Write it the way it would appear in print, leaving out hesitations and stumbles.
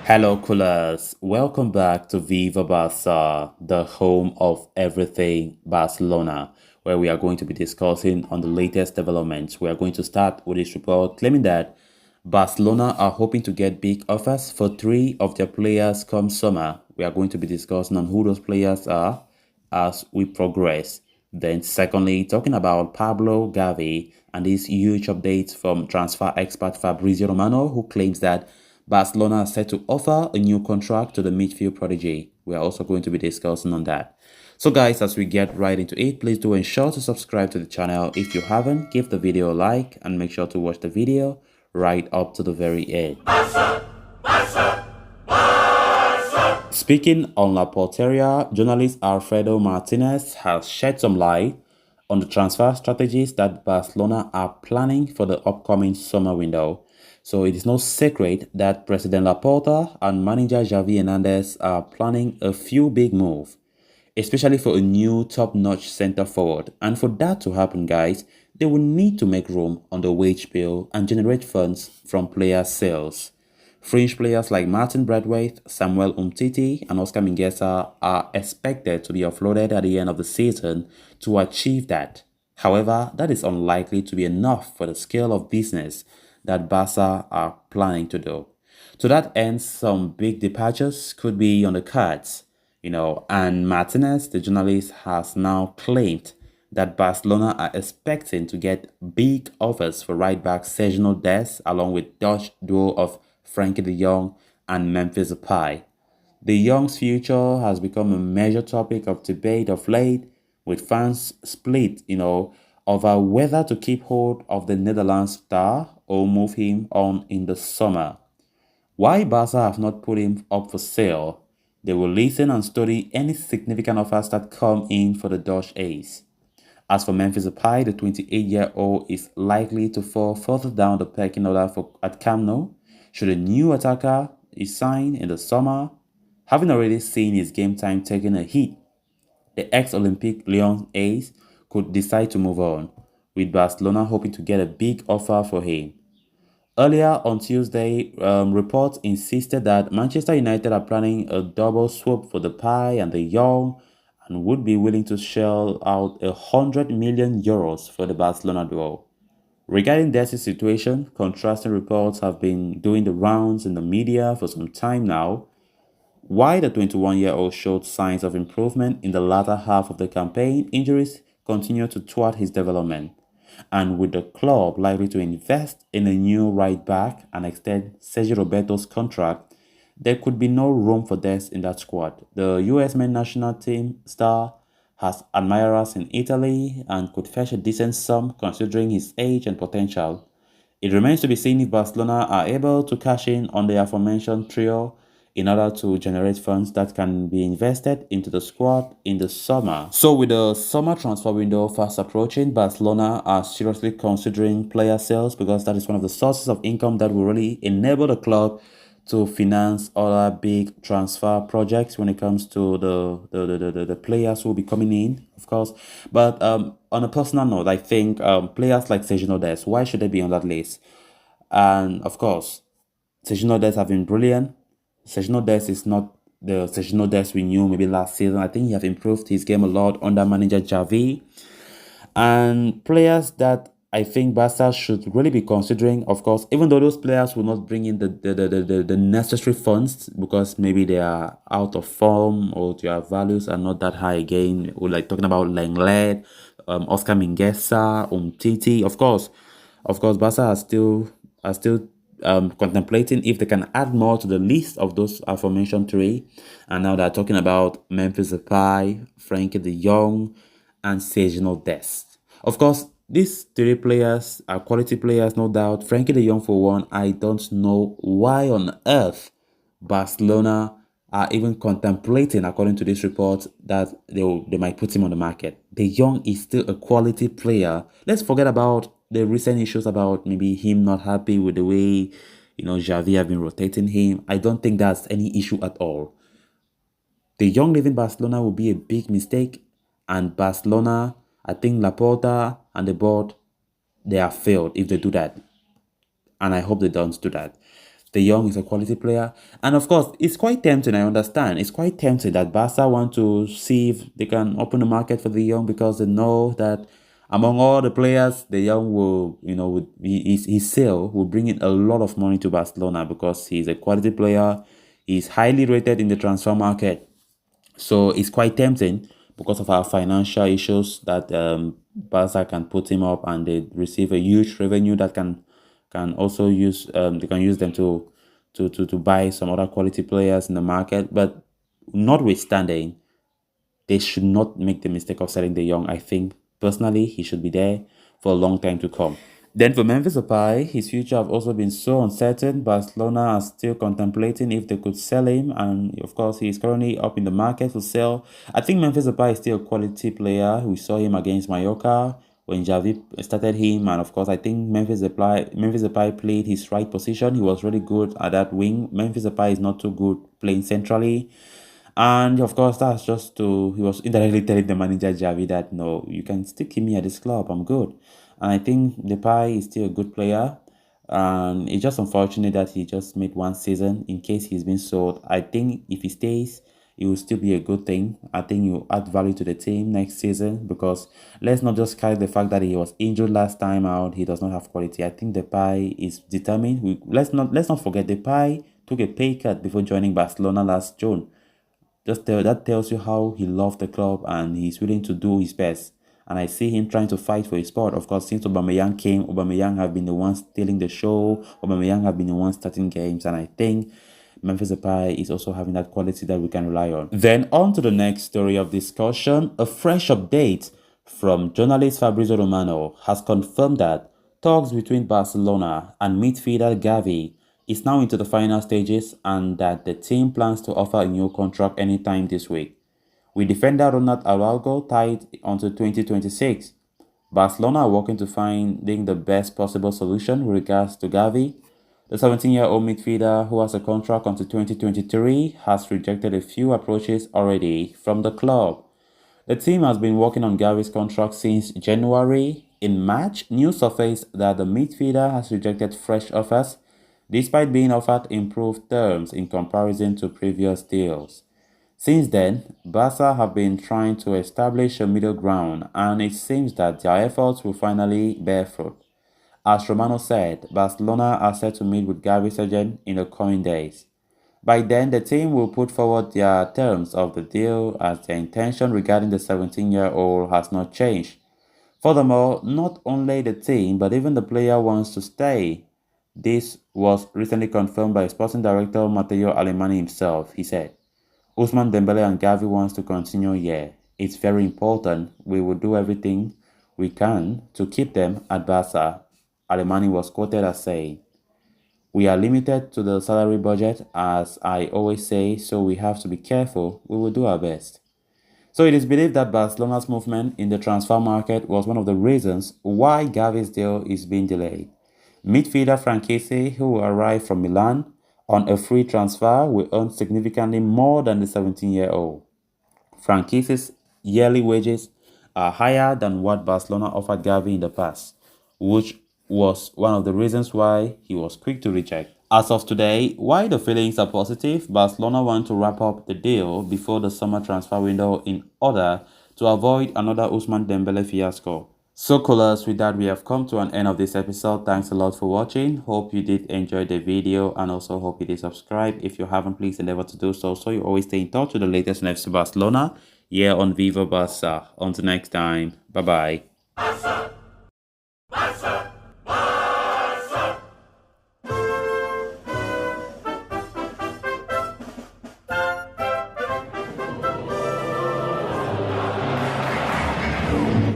Hello, coolers. Welcome back to Viva Barca, the home of everything Barcelona, where we are going to be discussing on the latest developments. We are going to start with this report claiming that Barcelona are hoping to get big offers for three of their players come summer. We are going to be discussing on who those players are as we progress. Then, secondly, talking about Pablo Gavi and this huge update from transfer expert Fabrizio Romano, who claims that Barcelona are set to offer a new contract to the midfield prodigy. We are also going to be discussing on that. So guys, as we get right into it, please do ensure to subscribe to the channel. If you haven't, give the video a like and make sure to watch the video right up to the very end. Speaking on La Porteria, journalist Alfredo Martinez has shed some light on the transfer strategies that Barcelona are planning for the upcoming summer window. So it is no secret that President Laporta and manager Xavi Hernandez are planning a few big moves, especially for a new top-notch center forward. And for that to happen, guys, they will need to make room on the wage bill and generate funds from player sales. Fringe players like Martin Braithwaite, Samuel Umtiti, and Oscar Mingueza are expected to be offloaded at the end of the season to achieve that. However, that is unlikely to be enough for the scale of business that Barca are planning to do. To that end, some big departures could be on the cards, and Martinez, the journalist, has now claimed that Barcelona are expecting to get big offers for right back Sergio Dest along with Dutch duo of Frankie de Jong and Memphis Depay. De Jong's future has become a major topic of debate of late, with fans split, over whether to keep hold of the Netherlands star or move him on in the summer. Why Barca have not put him up for sale? They will listen and study any significant offers that come in for the Dutch ace. As for Memphis Depay, the 28-year-old is likely to fall further down the pecking order at Camp Nou should a new attacker is signed in the summer. Having already seen his game time taking a hit, the ex-Olympic Lyon ace could decide to move on, with Barcelona hoping to get a big offer for him. Earlier on Tuesday, reports insisted that Manchester United are planning a double swoop for Depay and De Jong and would be willing to shell out €100 million for the Barcelona duo. Regarding Dest's situation, contrasting reports have been doing the rounds in the media for some time now. While the 21-year-old showed signs of improvement in the latter half of the campaign, injuries continue to thwart his development. And with the club likely to invest in a new right back and extend Sergio Roberto's contract, there could be no room for Dest in that squad. The US men's national team star has admirers in Italy and could fetch a decent sum considering his age and potential. It remains to be seen if Barcelona are able to cash in on the aforementioned trio in order to generate funds that can be invested into the squad in the summer. So with the summer transfer window fast approaching, Barcelona are seriously considering player sales because that is one of the sources of income that will really enable the club to finance other big transfer projects when it comes to the players who will be coming in, of course. But on a personal note, I think players like Sergio Dest, why should they be on that list? And of course, Sergio Dest have been brilliant. Sergio Dest is not the Sergio Dest we knew maybe last season. I think he have improved his game a lot under manager Xavi. And players that I think Barca should really be considering, of course, even though those players will not bring in the necessary funds because maybe they are out of form or their values are not that high again. We're like talking about Lenglet, Oscar Mingueza, Umtiti. Of course, Barca are still contemplating if they can add more to the list of those aforementioned three. And now they're talking about Memphis Depay, Frankie de Jong, and Sergio Dest. Of course, these three players are quality players, no doubt. Frankie de Jong, for one, I don't know why on earth Barcelona are even contemplating, according to this report, that they might put him on the market. De Jong is still a quality player. Let's forget about the recent issues about maybe him not happy with the way Xavi have been rotating him. I don't think that's any issue at all. De Jong leaving Barcelona will be a big mistake, and Barcelona, I think Laporta and the board, they have failed if they do that. And I hope they don't do that. De Jong is a quality player. And of course, it's quite tempting, I understand. It's quite tempting that Barca want to see if they can open the market for De Jong because they know that among all the players, De Jong will, his sale will bring in a lot of money to Barcelona because he's a quality player. He's highly rated in the transfer market. So it's quite tempting because of our financial issues that Barca can put him up and they receive a huge revenue that can also use they can use them to buy some other quality players in the market. But notwithstanding, they should not make the mistake of selling De Jong. I think personally he should be there for a long time to come. Then for Memphis Depay, his future have also been so uncertain. Barcelona are still contemplating if they could sell him, and of course he is currently up in the market to sell. I think Memphis Depay is still a quality player. We saw him against Mallorca when Gavi started him, and of course I think Memphis Depay played his right position. He was really good at that wing. Memphis Depay is not too good playing centrally. And of course, that's just he was indirectly telling the manager Javi that no, you can still keep me at this club. I'm good. And I think Depay is still a good player. And it's just unfortunate that he just made one season in case he's been sold. I think if he stays, it will still be a good thing. I think he will add value to the team next season because let's not just carry the fact that he was injured last time out. He does not have quality. I think Depay is determined. Let's not forget Depay took a pay cut before joining Barcelona last June. That tells you how he loved the club and he's willing to do his best. And I see him trying to fight for his spot. Of course, since Aubameyang came, Aubameyang have been the ones stealing the show. Aubameyang have been the ones starting games. And I think Memphis Depay is also having that quality that we can rely on. Then on to the next story of discussion. A fresh update from journalist Fabrizio Romano has confirmed that talks between Barcelona and midfielder Gavi is now into the final stages and that the team plans to offer a new contract anytime this week. With defender Ronald Araujo tied until 2026, Barcelona are working to finding the best possible solution with regards to Gavi. The 17-year-old midfielder, who has a contract until 2023, has rejected a few approaches already from the club. The team has been working on Gavi's contract since January. In March, news surfaced that the midfielder has rejected fresh offers, despite being offered improved terms in comparison to previous deals. Since then, Barca have been trying to establish a middle ground, and it seems that their efforts will finally bear fruit. As Romano said, Barcelona are set to meet with Gavi's agent in the coming days. By then, the team will put forward their terms of the deal as their intention regarding the 17-year-old has not changed. Furthermore, not only the team but even the player wants to stay. This was recently confirmed by sporting director Matteo Alemany himself. He said, Ousmane Dembele and Gavi wants to continue here. It's very important. We will do everything we can to keep them at Barca. Alemany was quoted as saying, "We are limited to the salary budget, as I always say, so we have to be careful. We will do our best." So it is believed that Barcelona's movement in the transfer market was one of the reasons why Gavi's deal is being delayed. Midfielder Franchise, who arrived from Milan on a free transfer, will earn significantly more than the 17-year-old. Franchise's yearly wages are higher than what Barcelona offered Gavi in the past, which was one of the reasons why he was quick to reject. As of today, while the feelings are positive, Barcelona want to wrap up the deal before the summer transfer window in order to avoid another Ousmane Dembele fiasco. So callers, with that we have come to an end of this episode. Thanks a lot for watching. Hope you did enjoy the video and also hope you did subscribe. If you haven't, please endeavor to do so you always stay in touch with the latest news to Barcelona here on Viva Barca. Until next time, bye bye.